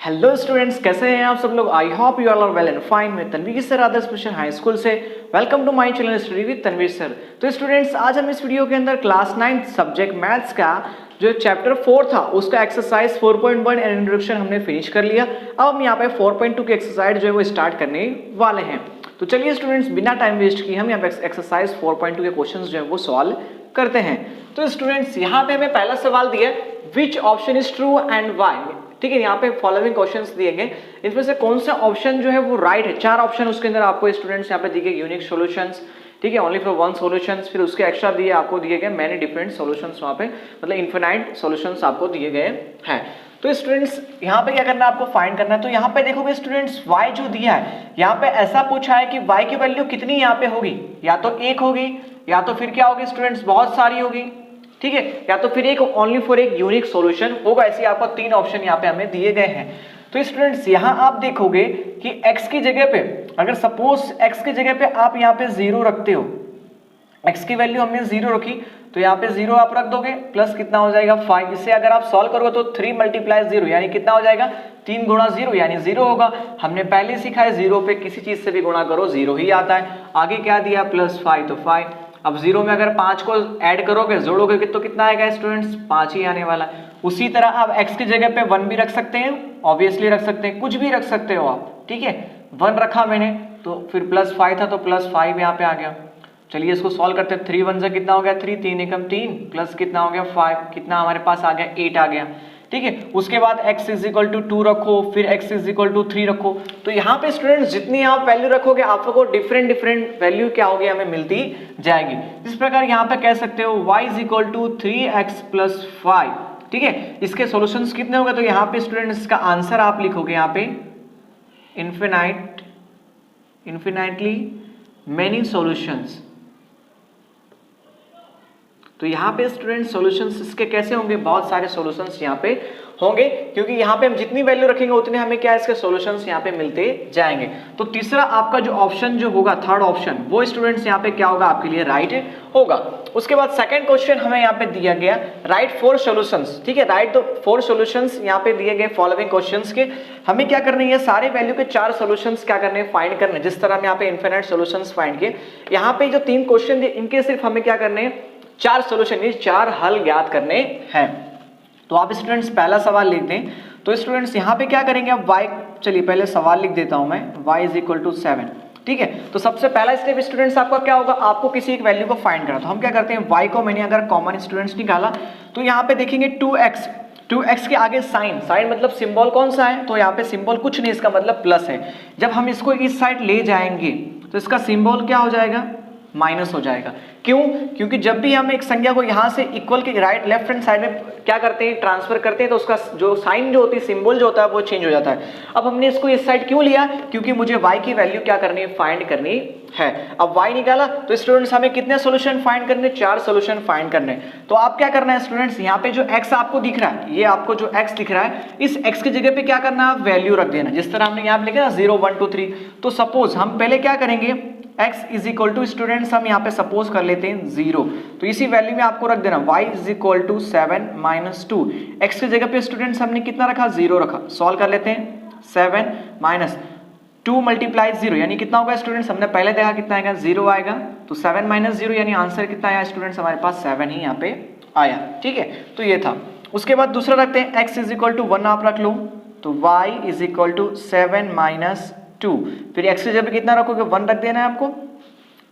Hello students, कैसे हैं आप सब लोग। I hope you all are well and fine. मैं Tanveer sir Adarsh mission high school से welcome to my channel study with Tanveer sir. तो स्टूडेंट्स, आज हम इस वीडियो के अंदर क्लास 9 सब्जेक्ट मैथ्स का जो चैप्टर 4 था उसका एक्सरसाइज 4.1 एंड इंट्रोडक्शन हमने फिनिश कर लिया। अब हम यहाँ पे 4.2 की एक्सरसाइज जो है वो स्टार्ट करने वाले हैं। तो चलिए स्टूडेंट्स, बिना टाइम वेस्ट किए हम यहाँ पे एक्सरसाइज 4.2 के क्वेश्चन जो है वो सॉल्व करते हैं। तो स्टूडेंट्स, यहाँ पे हमें पहला सवाल दिया which option is true and why. ठीक है, यहाँ पे फॉलोइंग क्वेश्चंस दिए गए, इसमें से कौन सा ऑप्शन जो है वो राइट है। 4 ऑप्शन उसके अंदर आपको स्टूडेंट्स यहाँ पे दिए गए यूनिक सॉल्यूशंस, ठीक है, ओनली फॉर वन सॉल्यूशंस। फिर उसके एक्स्ट्रा दिए आपको दिए गए मैनी डिफरेंट सॉल्यूशंस, वहाँ पे मतलब इनफिनाइट सॉल्यूशंस आपको दिए गए हैं। तो स्टूडेंट्स, यहाँ पे क्या करना है, आपको फाइंड करना है। तो यहाँ पे देखोगे स्टूडेंट्स, y जो दिया है यहाँ पे ऐसा पूछा है कि y की वैल्यू कितनी यहाँ पे होगी, या तो 1 होगी या तो फिर क्या होगी स्टूडेंट्स, बहुत सारी होगी, ठीक है, या तो फिर एक ओनली फॉर एक यूनिक सॉल्यूशन होगा। ऐसे आपको 3 ऑप्शन यहाँ पे हमें दिए गए हैं। तो स्टूडेंट्स, यहाँ आप देखोगे कि x की जगह पे, अगर सपोज x की जगह पे आप यहाँ पे 0 रखते हो, x की वैल्यू हमने 0 रखी, तो यहाँ पे 0 आप रख दोगे, प्लस कितना हो जाएगा 5। इसे अगर आप सॉल्व करोगे तो 3 × 0 यानी कितना हो जाएगा 3 × 0 यानी 0 होगा। हमने पहले सीखा है 0 पे किसी चीज से भी गुणा करो 0 ही आता है। आगे क्या दिया +5, तो 5। अब 0 में अगर 5 को ऐड करोगे जोड़ोगे तो कितना आएगा स्टूडेंट्स, 5 ही आने वाला है। उसी तरह आप x की जगह पे 1 भी रख सकते हैं, ऑब्वियसली रख सकते हैं, कुछ भी रख सकते हो आप, ठीक है। 1 रखा मैंने तो फिर +5 था तो +5 यहाँ पे आ गया। चलिए इसको सॉल्व करते हैं। 3 × 1 से कितना हो गया 3, 3 × 3 प्लस कितना हो गया 5, कितना हमारे पास आ गया 8 आ गया, ठीक है। उसके बाद x = 2 रखो, फिर x = 3 रखो। तो यहाँ पे स्टूडेंट्स जितनी आप वैल्यू रखोगे आप लोगों को डिफरेंट वैल्यू क्या होगी हमें मिलती जाएगी। इस प्रकार यहाँ पे कह सकते हो y = 3x + 5, ठीक है। इसके सॉल्यूशंस कितने होंगे, तो यहाँ पे स्टूडेंट्स इसका आंसर आप लिखोगे यहाँ पे इन्फिनाइटली मेनी सॉल्यूशंस। तो यहाँ पे स्टूडेंट सॉल्यूशंस इसके कैसे होंगे, बहुत सारे सॉल्यूशंस यहाँ पे होंगे, क्योंकि यहाँ पे हम जितनी वैल्यू रखेंगे उतने हमें क्या इसके सॉल्यूशंस यहाँ पे मिलते जाएंगे। तो तीसरा आपका जो ऑप्शन जो होगा, थर्ड ऑप्शन, वो स्टूडेंट्स यहाँ पे क्या होगा आपके लिए राइट होगा। उसके बाद सेकंड क्वेश्चन हमें यहाँ पे दिया गया राइट 4 सॉल्यूशंस, ठीक है, राइट 4 सॉल्यूशंस यहाँ पे दिए गए फॉलोइंग क्वेश्चंस के। हमें क्या करना है, सारे वैल्यू के 4 सॉल्यूशंस क्या करने हैं, फाइंड करने। जिस तरह हम यहाँ पे इनफिनिट सॉल्यूशंस फाइंड किए, यहाँ पे जो 3 क्वेश्चन दिए इनके सिर्फ हमें क्या करने हैं 4 सॉल्यूशन, 4 हल ज्ञात करने हैं। तो आप स्टूडेंट्स पहला सवाल लिख दें। तो स्टूडेंट्स यहाँ पे क्या करेंगे अब y, चलिए पहले सवाल लिख देता हूं मैं, y = 7, ठीक है। तो सबसे पहला स्टेप स्टूडेंट्स आपका क्या होगा, आपको किसी एक वैल्यू को फाइंड करना। तो हम क्या करते हैं, y को मैंने अगर कॉमन स्टूडेंट्स निकाला तो यहाँ पे देखेंगे 2x के आगे साइन मतलब सिंबल कौन सा है, तो यहाँ पे सिंबल कुछ नहीं, इसका मतलब प्लस है। जब हम इसको इस साइड ले जाएंगे तो इसका सिंबल क्या हो जाएगा, माइनस हो जाएगा। क्यों, क्योंकि जब भी हम एक संख्या को यहाँ से इक्वल के राइट लेफ्ट हैंड साइड में क्या करते हैं, ट्रांसफर करते हैं, तो उसका जो साइन जो होती है, सिंबल जो होता है वो चेंज हो जाता है। अब हमने इसको इस साइड क्यों लिया, क्योंकि मुझे y की वैल्यू क्या करनी है, फाइंड करनी है। अब y निकाला तो स्टूडेंट्स हमें कितने सॉल्यूशन फाइंड करने, 4 सॉल्यूशन फाइंड करने। तो आप क्या करना है स्टूडेंट्स, यहाँ पे जो x आपको दिख रहा है, ये आपको जो x दिख रहा है, इस x की जगह पे क्या करना है, वैल्यू रख देना। जिस तरह हमने यहाँ पे लिखा ना 0 1 2 3, तो सपोज हम पहले क्या करेंगे, x = स्टूडेंट्स हम यहाँ पे सपोज कर लेते हैं 0, तो इसी वैल्यू में आपको रख देना y = 7 - 2। x की जगह पे स्टूडेंट्स हमने कितना रखा, 0 रखा। सॉल्व कर लेते हैं, 7 - 2 × 0 यानी कितना होगा स्टूडेंट्स, हमने पहले देखा कितना आएगा, 0 आएगा। तो 7 - 0 यानी आंसर कितना आया स्टूडेंट्स, हमारे पास 7 ही यहाँ पे आया, ठीक है। तो ये था। उसके बाद दूसरा रखते हैं x = 1 आप रख लो, तो y = 7 - 2। फिर x की जगह कितना रखोगे, 1 रख देना है आपको।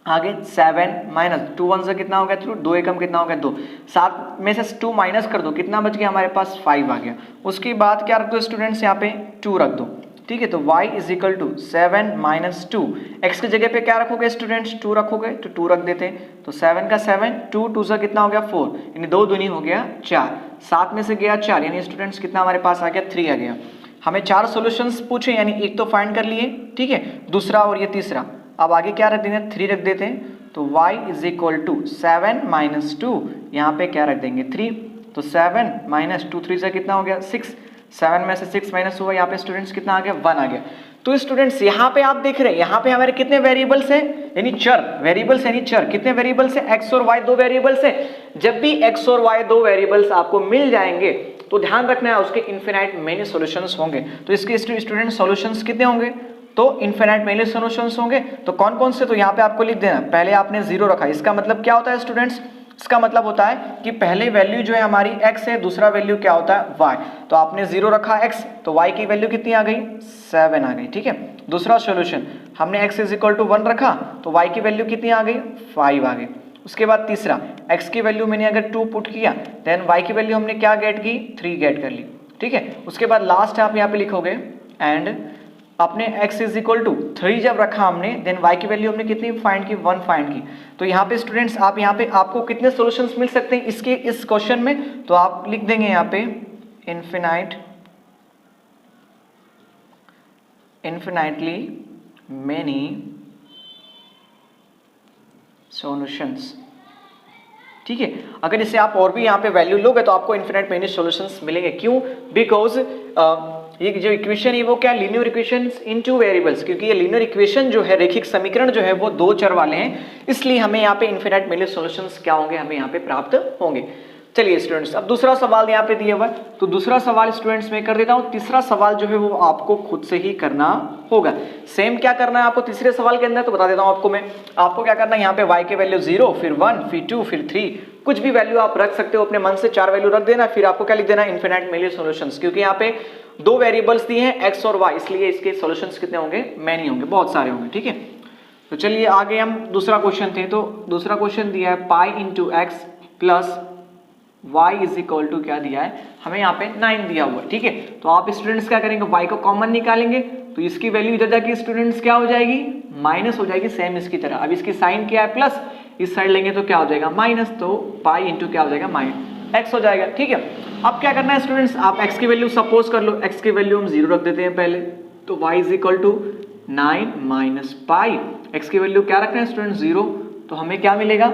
आगे 7 - 2 1 से कितना हो गया, 2 एकम कितना हो गया 2, 7 में से 2 माइनस कर दो, कितना बच गया हमारे पास 5 आ गया। उसके बाद क्या रख दो स्टूडेंट्स, यहाँ पे 2 रख दो, ठीक है। तो y = 7 - 2, x की जगह पे क्या रखोगे स्टूडेंट्स, 2 रखोगे, तो 2 रख देते हैं। तो 7 का 7, 2 2 से कितना हो गया 4, यानी 2 दूनी हो गया 4, 7 में से गया 4, यानी स्टूडेंट्स कितना हमारे पास आ गया 3 आ गया। हमें 4 सॉल्यूशंस पूछे, यानी एक तो फाइंड कर लिए, ठीक है, दूसरा और ये तीसरा। अब आगे क्या रख देंगे, 3 रख देते हैं। तो y = 7 - 2, यहाँ पे क्या रख देंगे 3, तो 7 - 2 3 से कितना हो गया 6, 7 में से 6 माइनस हुआ, यहाँ पे स्टूडेंट्स कितना आ गया 1 आ गया। तो स्टूडेंट्स यहाँ पे आप देख रहे हैं, यहाँ पे हमारे कितने वेरिएबल्स हैं, यानी चर, वेरिएबल्स यानी चर, कितने वेरिएबल्स हैं, x और y 2 वेरिएबल्स हैं। जब भी x और y 2 वेरिएबल्स आपको मिल जाएंगे तो ध्यान रखना है उसके इन्फिनाइट मेनी सॉल्यूशंस होंगे। तो इसके स्टूडेंट सॉल्यूशंस कितने होंगे, तो इन्फिनाइट मेनी सॉल्यूशंस होंगे। तो कौन कौन से, तो यहाँ पे आपको लिख देना, पहले आपने 0 रखा, इसका मतलब क्या होता है स्टूडेंट्स, इसका मतलब होता है कि पहले वैल्यू जो है हमारी x है, दूसरा वैल्यू क्या होता है y। तो आपने 0 रखा x, तो y की वैल्यू कितनी आ गई, 7 आ गई, ठीक है। दूसरा सॉल्यूशन हमने x इज इक्वल टू 1 रखा, तो y की वैल्यू कितनी आ गई, 5 आ गई। उसके बाद तीसरा x की वैल्यू मैंने अगर 2 पुट किया, देन y की वैल्यू हमने क्या गेट की, 3 गेट कर ली, ठीक है। उसके बाद लास्ट आप यहाँ पे लिखोगे एंड आपने x इज इक्वल टू 3 जब रखा हमने, देन y की वैल्यू हमने कितनी फाइंड की, 1 फाइंड की। तो यहाँ पे स्टूडेंट्स आप यहाँ पे आपको कितने सॉल्यूशंस मिल सकते हैं इसके इस क्वेश्चन में, तो आप लिख देंगे यहाँ पे इन्फिनाइटली मेनी सॉल्यूशंस, ठीक है। अगर इसे आप और भी यहाँ पे वैल्यू लोगे तो आपको इन्फिनाइट मेनी सॉल्यूशंस मिलेंगे। क्यों, बिकॉज ये जो इक्वेशन है वो क्या, लीनियर इक्वेशन इन 2 वेरिएबल्स, क्योंकि ये लीनियर इक्वेशन जो है, रेखिक समीकरण जो है वो 2 चर वाले हैं, इसलिए हमें यहाँ पे इन्फिनाइट मेनी सॉल्यूशंस क्या होंगे, हमें यहाँ पे प्राप्त होंगे। चलिए स्टूडेंट्स, अब दूसरा सवाल यहाँ पे दिया हुआ है, तो दूसरा सवाल स्टूडेंट्स मैं कर देता हूँ। तीसरा सवाल जो है वो आपको खुद से ही करना होगा। सेम क्या करना है आपको तीसरे सवाल के अंदर, तो बता देता हूँ आपको मैं। आपको क्या करना है, यहाँ पे y के वैल्यू 0, फिर 1, फिर 2, फिर 3, कुछ भी वैल्यू आप रख सकते हो अपने मन से, 4 वैल्यू रख देना। फिर आपको क्या लिख देना, इन्फिनाइट मेनी सॉल्यूशंस, क्योंकि यहाँ पे 2 वेरिएबल्स दिए हैं x और y, इसलिए इसके सॉल्यूशंस कितने होंगे, मैनी होंगे, बहुत सारे होंगे, ठीक है। तो चलिए आगे हम दूसरा क्वेश्चन थे, तो दूसरा क्वेश्चन दिया है pi into x plus y is equal to क्या दिया है, हमें यहाँ पे 9 दिया हुआ है, ठीक है। तो आप स्टूडेंट्स क्या करेंगे, y को कॉमन निकालेंगे, तो इसकी वैल्यू इधर जाके स्टूडेंट्स क्या हो जाएगी, माइनस हो जाएगी, सेम इसकी तरह। अब इसकी साइन क्या है, प्लस, इस साइड लेंगे तो क्या हो जाएगा, माइनस, तो पाई इंटू क्या हो जाएगा, माइनस x हो जाएगा, ठीक है। अब क्या करना है स्टूडेंट्स, आप x की वैल्यू सपोज कर लो, x की वैल्यू हम 0 रख देते हैं पहले, तो y is equal to 9 minus pi, x की वैल्यू क्या रखना है स्टूडेंट, 0, तो हमें क्या मिलेगा,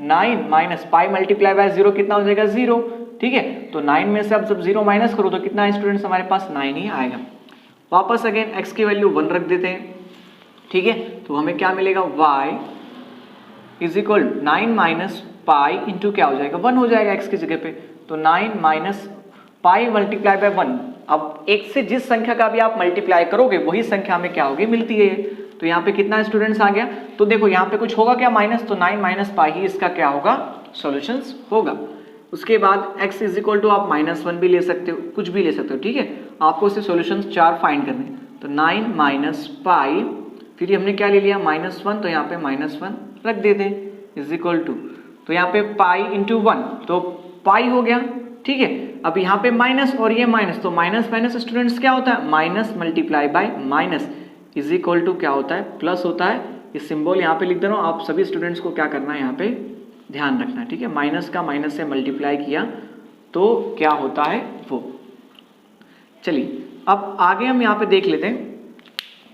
9 माइनस पाई मल्टीप्लाई बाय 0 कितना हो जाएगा, 0, ठीक है। तो 9 में से अब जब 0 माइनस करो तो कितना है स्टूडेंट्स, हमारे पास 9 ही आएगा। वापस अगेन x की वैल्यू 1 रख देते हैं, ठीक है। तो हमें क्या मिलेगा, y is equal 9 minus pi into क्या हो जाएगा, 1 हो जाएगा x की जगह पे, तो 9 माइनस पाई मल्टीप्लाई बाय 1। अब एक से जिस संख्या का भी आप मल्टीप्लाई करोगे वही संख्या हमें क्या होगी, मिलती है। तो यहाँ पे कितना स्टूडेंट्स आ गया, तो देखो यहाँ पे कुछ होगा क्या, माइनस, तो 9 माइनस पाई ही इसका क्या होगा, सॉल्यूशंस होगा। उसके बाद x इज इक्वल टू आप -1 भी ले सकते हो, कुछ भी ले सकते हो, ठीक है। आपको इससे सॉल्यूशंस 4 फाइंड करने, तो 9 माइनस पाई, फिर हमने क्या ले लिया, -1, तो यहाँ पे -1 रख देते हैं, इज इक्वल टू, तो यहाँ पे पाई इंटू 1, तो पाई हो गया, ठीक है। अब यहाँ पे माइनस और ये माइनस, तो माइनस माइनस स्टूडेंट्स क्या होता है, minus multiply by minus is equal to क्या होता है, प्लस होता है। इस सिंबल यहाँ पे लिख दे रहा हूँ, आप सभी स्टूडेंट्स को क्या करना है, यहाँ पे ध्यान रखना है, ठीक है। माइनस का माइनस से मल्टीप्लाई किया तो क्या होता है वो। चलिए अब आगे हम यहाँ पे देख लेते हैं,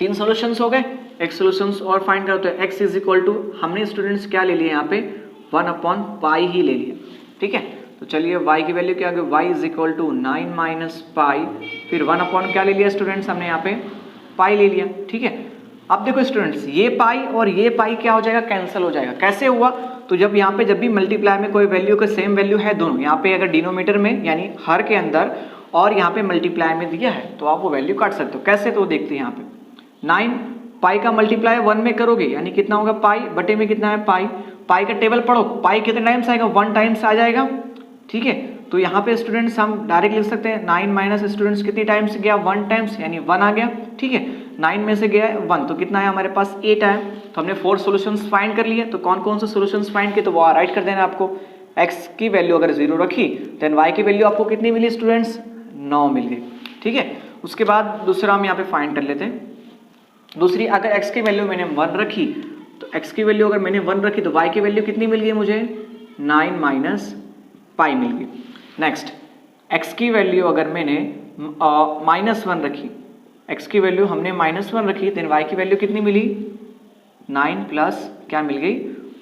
3 सॉल्यूशंस हो गए, एक सॉल्यूशंस और फाइंड करते हैं। x इज इक्वल टू हमने स्टूडेंट्स क्या ले लिया, यहाँ पे 1/पाई ही ले लिया, ठीक है। तो चलिए y की वैल्यू क्या होगी, y is equal to 9 minus pi, फिर 1/ क्या ले लिया स्टूडेंट्स, हमने यहाँ पे पाई ले लिया, ठीक है। अब देखो स्टूडेंट्स, ये पाई और ये पाई क्या हो जाएगा, कैंसिल हो जाएगा। कैसे हुआ, तो जब यहाँ पे जब भी मल्टीप्लाई में कोई वैल्यू का सेम वैल्यू है दोनों, यहाँ पे अगर डिनोमीटर में यानी हर के अंदर और यहाँ पे मल्टीप्लाई में दिया है तो आप वो वैल्यू काट सकते हो। कैसे, तो देखते हैं यहाँ पे 9 पाई का मल्टीप्लाई 1 में करोगे यानी कितना होगा, पाई बटे में कितना है पाई, पाई का टेबल पढ़ो, पाई कितने टाइम्स आएगा, 1 टाइम्स आ जाएगा, ठीक है। तो यहाँ पे स्टूडेंट्स हम डायरेक्ट लिख सकते हैं 9 माइनस स्टूडेंट्स कितनी टाइम्स गया, 1 टाइम्स यानी 1 आ गया, ठीक है। 9 में से गया 1 तो कितना है हमारे पास 8 आया। तो हमने 4 सॉल्यूशंस फाइंड कर लिए। तो कौन कौन से सॉल्यूशंस फाइंड किए, तो वो राइट कर देना आपको। x की वैल्यू अगर 0 रखी देन y की वैल्यू आपको कितनी मिली स्टूडेंट्स, 9 मिल गई, ठीक है। उसके बाद दूसरा हम यहाँ पे फाइंड कर लेते हैं। दूसरी, अगर x की वैल्यू मैंने 1 रखी तो x की वैल्यू अगर मैंने 1 रखी तो y की वैल्यू कितनी मिल गई मुझे, 9 माइनस पाई मिल गई। नेक्स्ट, x की वैल्यू अगर मैंने -1 रखी, x की वैल्यू हमने -1 रखी देन y की वैल्यू कितनी मिली, 9 प्लस क्या मिल गई,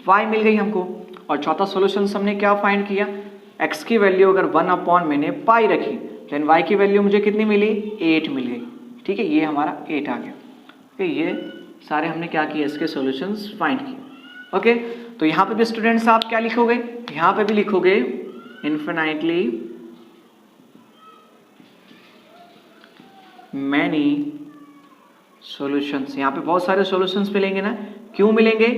y मिल गई हमको। और चौथा सॉल्यूशन हमने क्या फाइंड किया, x की वैल्यू अगर 1 मैंने पाई रखी देन y की वैल्यू मुझे कितनी मिली, 8 मिल गई, ठीक है। ये हमारा 8 आ गया। ओके, ये सारे हमने क्या किया, इसके सॉल्यूशंस फाइंड किए। ओके, तो यहाँ पे भी स्टूडेंट्स आप क्या लिखोगे, यहाँ पे भी लिखोगे इन्फिनाइटली मैनी सॉल्यूशंस। यहाँ पे बहुत सारे सॉल्यूशंस मिलेंगे ना, क्यों मिलेंगे?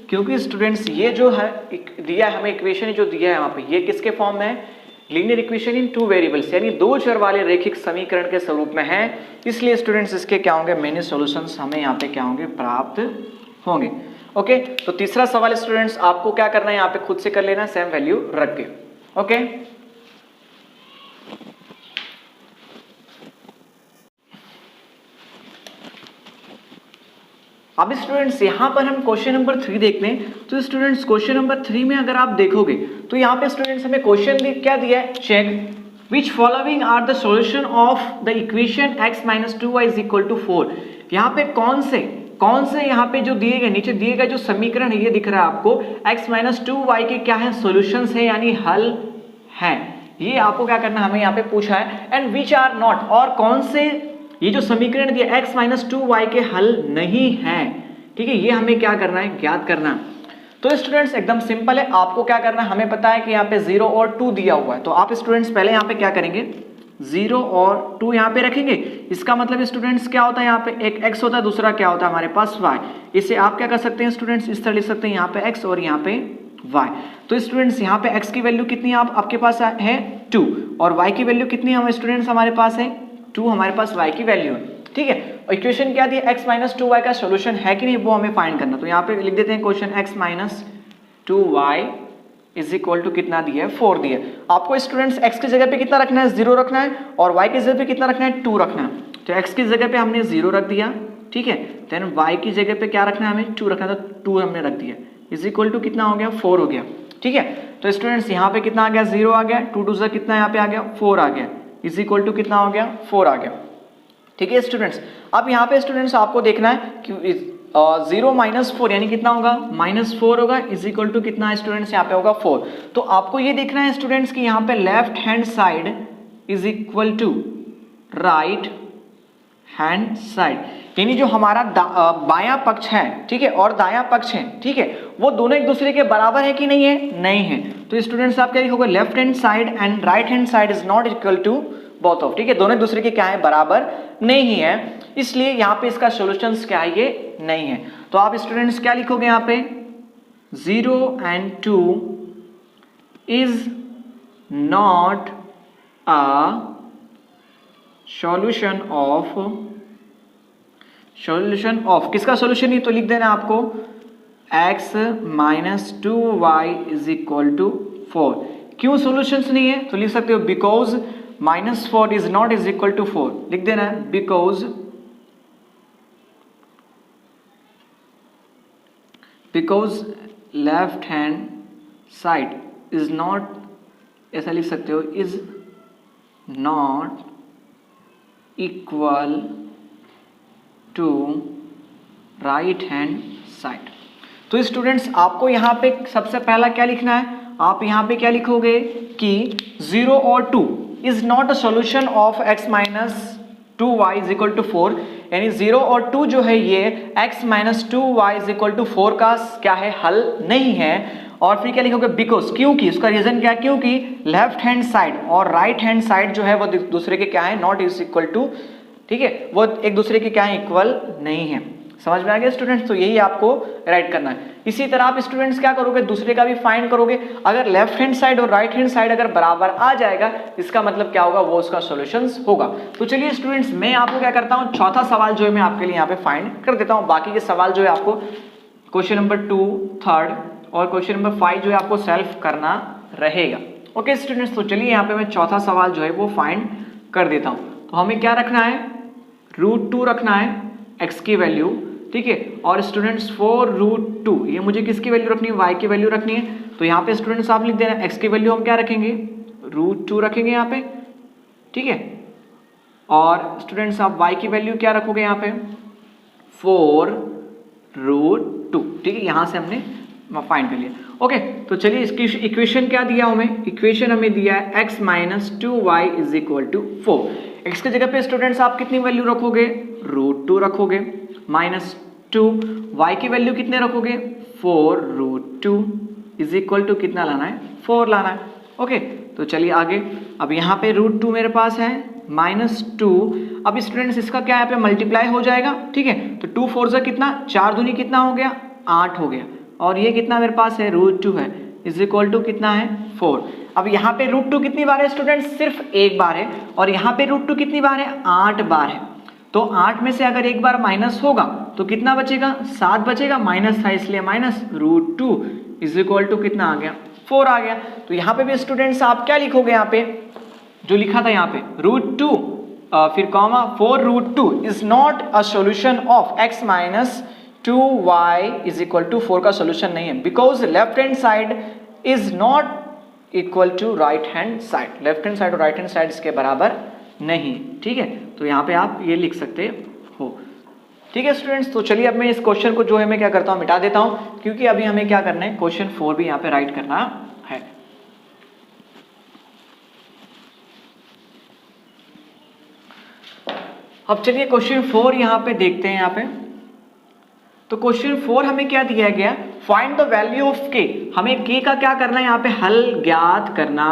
क्योंकि स्टूडेंट्स ये जो है दिया है हमें इक्वेशन जो दिया है यहाँ पे, ये किसके फॉर्म में है? Linear equation in two variables, यानी दो चर वाले रैखिक समीकरण के स्वरूप में है। इसलिए स्टूडेंट्स इसके क्या होंगे? मेनी सॉल्यूशंस हमें यहाँ पे क्या होंगे? प्राप्त होंगे। ओके, तो तीसरा सवाल स्टूडेंट्स आपको क्या करना है यहाँ पे खुद से कर लेना, सेम वैल्यू रख के। ओके, अब स्टूडेंट्स यहां पर हम क्वेश्चन नंबर 3 देखते हैं। तो स्टूडेंट्स क्वेश्चन नंबर 3 में अगर आप देखोगे तो यहाँ पे स्टूडेंट्स हमें क्वेश्चन क्या दिया है? Check which following are the solution of the equation x minus 2y is equal to 4। यहाँ पे कौन से यहाँ पे जो दिए गए, नीचे दिए गए जो समीकरण है ये दिख रहा है आपको, x माइनस 2y के क्या है? सॉल्यूशंस है, यानी हल है। ये आपको क्या करना है, हमें यहाँ पे पूछा है। एंड विच आर नॉट, और कौन से ये जो समीकरण दिया x माइनस 2y के हल नहीं है। ठीक है, ये हमें क्या करना है? ज्ञात करना। तो स्टूडेंट्स एकदम सिंपल है, आपको क्या करना है? हमें पता है कि यहाँ पे 0 और 2 दिया हुआ है, तो आप स्टूडेंट्स पहले यहाँ पे क्या करेंगे? 0 और 2 यहाँ पे रखेंगे। इसका मतलब स्टूडेंट्स क्या होता है? यहाँ पे एक x होता है, दूसरा क्या होता है हमारे पास? y। इसे आप क्या कर सकते हैं स्टूडेंट्स? इस तरह लिख सकते हैं, यहाँ पे x और यहाँ पे y। तो स्टूडेंट्स यहाँ पे x की वैल्यू कितनी आपके पास है? 2, और y की वैल्यू कितनी है स्टूडेंट्स हमारे पास है? 2 हमारे पास y की वैल्यू है। ठीक है, और इक्वेशन क्या दी है? x माइनस 2y का सॉल्यूशन है कि नहीं, वो हमें फाइंड करना। तो यहाँ पे लिख देते हैं question x minus 2y is equal to कितना दिया है? 4 दिया है। आपको स्टूडेंट्स x की जगह पे कितना रखना है? 0 रखना है, और y की जगह पे कितना रखना है? 2 रखना है। तो x की जगह पे हमने 0 रख दिया, ठीक है। देन y की जगह पे क्या रखना है? हमें 2 रखना है, तो 2 हमने रख दिया, इज इक्वल टू कितना हो गया? 4 हो गया। ठीक है, तो स्टूडेंट्स यहाँ पे कितना आ गया? 0 आ गया, 2 2 से कितना यहाँ पे आ गया? 4 आ गया, इज इक्वल टू कितना हो गया? 4 आ गया। ठीक है स्टूडेंट्स, अब यहाँ पे स्टूडेंट्स आपको देखना है कि 0 माइनस 4 यानी कितना होगा? -4 होगा, इज इक्वल टू कितना है स्टूडेंट्स? यहाँ पे होगा 4। तो आपको ये देखना है स्टूडेंट्स कि यहाँ पे left hand side is equal to right hand side, यानी जो हमारा बायां पक्ष है, ठीक है, और दायां पक्ष है, ठीक है, वो दोनों एक दूसरे के बराबर है कि नहीं है? नहीं है। तो स्टूडेंट्स आप क्या लिखोगे? Left hand side and right hand side is not equal to both of. ठीक है, दोनों एक दूसरे के क्या है? बराबर नहीं है, इसलिए यहाँ पे इसका सॉल्यूशंस क्या है? ये नहीं है। तो आप स्टूडेंट्स क्या लिखोगे यहाँ पे? 0 and 2 is not a solution of किसका सॉल्यूशन? नहीं तो लिख देना आपको x minus 2y is equal to 4। क्यों सॉल्यूशंस नहीं है? तो लिख सकते हो because -4 is not is equal to 4, लिख देना है because left hand side is not, ऐसा लिख सकते हो, is not equal to right hand side. तो स्टूडेंट्स आपको यहाँ पे सबसे पहला क्या लिखना है? आप यहाँ पे क्या लिखोगे कि 0 और 2 is not a solution of x minus 2y is equal to 4, यानी 0 और 2 जो है ये x minus 2y is equal to 4 का क्या है? हल नहीं है। और फिर क्या लिखोगे? बिकॉज, क्योंकि, उसका रीजन क्या है? क्योंकि लेफ्ट हैंड साइड और राइट हैंड साइड जो है वो दूसरे के क्या है? नॉट इज इक्वल टू, ठीक है, वो एक दूसरे के क्या है? इक्वल नहीं है। समझ में आ गया स्टूडेंट्स? तो यही आपको राइट करना है। इसी तरह आप स्टूडेंट्स क्या करोगे? दूसरे का भी फाइंड करोगे। अगर लेफ्ट हैंड साइड और राइट हैंड साइड अगर बराबर आ जाएगा, इसका मतलब क्या होगा? वो उसका सॉल्यूशंस होगा। तो चलिए स्टूडेंट्स, मैं आपको क्या करता हूँ, चौथा सवाल जो है मैं आपके लिए यहाँ पे फाइंड कर देता हूँ। बाकी के सवाल जो है आपको क्वेश्चन नंबर 2, 3 और क्वेश्चन नंबर 5 जो है आपको सेल्फ करना रहेगा। ओके स्टूडेंट्स, तो चलिए यहाँ पे मैं चौथा सवाल जो है वो फाइंड कर देता हूँ। तो हमें क्या रखना है? √2 रखना है x की वैल्यू, ठीक है, और स्टूडेंट्स 4√2 ये मुझे किसकी वैल्यू रखनी है? y की वैल्यू रखनी है। तो यहाँ पे स्टूडेंट्स आप लिख देना x की वैल्यू हम क्या रखेंगे? √2 रखेंगे यहाँ पे, ठीक है, और स्टूडेंट्स आप y की वैल्यू क्या रखोगे यहाँ पे? 4√2, ठीक है, यहाँ से हमने फाइंड कर लिया। ओके, तो चलिए इसकी इक्वेशन क्या दिया हमें? इक्वेशन हमें दिया है x minus 2y is equal to 4। x की जगह पे स्टूडेंट्स आप कितनी वैल्यू रखोगे? √2 रखोगे, -2, y की वैल्यू कितने रखोगे? 4√2 इज इक्वल टू कितना लाना है? 4 लाना है। ओके, तो चलिए आगे। अब यहाँ पे √2 मेरे पास है, -2। अब स्टूडेंट्स इसका क्या यहाँ पे मल्टीप्लाई हो जाएगा, ठीक है। तो 2 4 जा कितना, 4 दूनी कितना हो गया, 8 हो गया। और ये कितना मेरे पास है, √2 है, इज इक्वल टू कितना है, 4। अब यहाँ पे √2 कितनी बार है स्टूडेंट्स, सिर्फ एक बार है। और यहाँ पे √2 कितनी बार है, 8 बार है। तो 8 में से अगर एक बार माइनस होगा तो कितना बचेगा, 7 बचेगा, माइनस था इसलिए माइनस, √2 इज इक्वल टू कितना आ गया, 4 आ गया। तो यहाँ पे भी स्टूडेंट्स आप क्या लिखोगे, यहाँ पे जो लिखा था यहाँ पे √2 फिर comma 4√2 is not a solution of x minus 2y is equal to 4 का सॉल्यूशन नहीं है, because left hand side is not equal to right hand side. Left hand side और राइट हैंड साइड इसके बराबर नहीं, ठीक है। तो यहाँ पे आप ये लिख सकते हो, ठीक है स्टूडेंट्स। तो चलिए अब मैं इस क्वेश्चन को जो है मैं क्या करता हूँ, मिटा देता हूँ, क्योंकि अभी हमें क्या करना है, क्वेश्चन 4 भी यहाँ पे राइट करना है। अब चलिए क्वेश्चन 4 यहाँ पे देखते हैं। यहाँ पे तो क्वेश्चन 4 हमें क्या दिया गया, find the value of k। हमें k का क्या करना है, यहाँ पे हल ज्ञात करना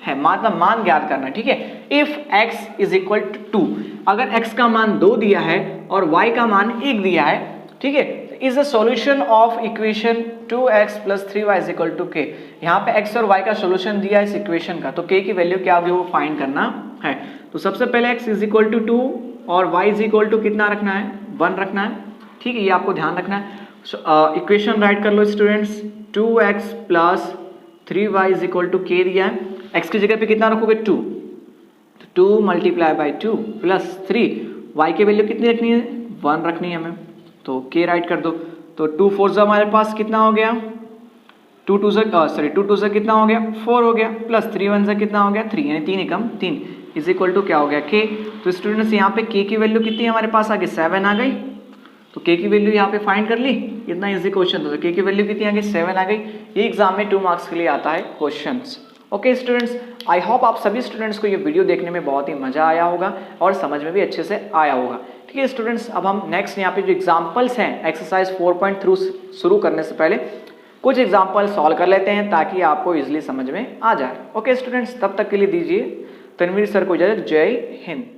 है, मतलब मान ज्ञात करना है, ठीक है। If x is equal to 2, अगर x का मान 2 दिया है और y का मान 1 दिया है, ठीक है, is the solution of equation 2x + 3y is equal to k। यहाँ पे x और y का सॉल्यूशन दिया है इस इक्वेशन का, तो k की वैल्यू क्या होगी वो फाइंड करना है। तो सबसे पहले x इज इक्वल टू 2 और y इज इक्वल टू कितना रखना है, 1 रखना है, ठीक है, ये आपको ध्यान रखना है। इक्वेशन राइट कर लो students, 2x + 3y is equal to k दिया है, x की जगह पे कितना रखोगे, 2, तो 2 × 2 + 3, y की वैल्यू कितनी रखनी है, 1 रखनी है हमें, तो k राइट कर दो। तो 2 4 जा हमारे पास कितना हो गया, 2 2 जा कितना हो गया, 4 हो गया, प्लस 3 1 जा कितना हो गया, 3, यानी 3 एकम 3 इज इक्वल टू क्या हो गया, k। तो स्टूडेंट्स यहाँ पे k की वैल्यू कितनी है हमारे पास, आगे 7 आ गई। तो k की वैल्यू यहाँ पे फाइंड कर ली, इतना इजी क्वेश्चन था। तो k की वैल्यू कितनी आ गई, 7 आ गई। ये एग्जाम में 2 मार्क्स के लिए आता है questions. Okay students, I hope आप सभी स्टूडेंट्स को ये वीडियो देखने में बहुत ही मजा आया होगा और समझ में भी अच्छे से आया होगा, ठीक है स्टूडेंट्स। अब हम नेक्स्ट यहाँ पे जो एग्जाम्पल्स हैं एक्सरसाइज 4.3 शुरू करने से पहले कुछ एग्जाम्पल सॉल्व कर लेते हैं ताकि आपको इजिली समझ में आ जाए। ओके स्टूडेंट्स, तब तक के लिए दीजिए तनवीर सर को इजाजत। जय हिंद।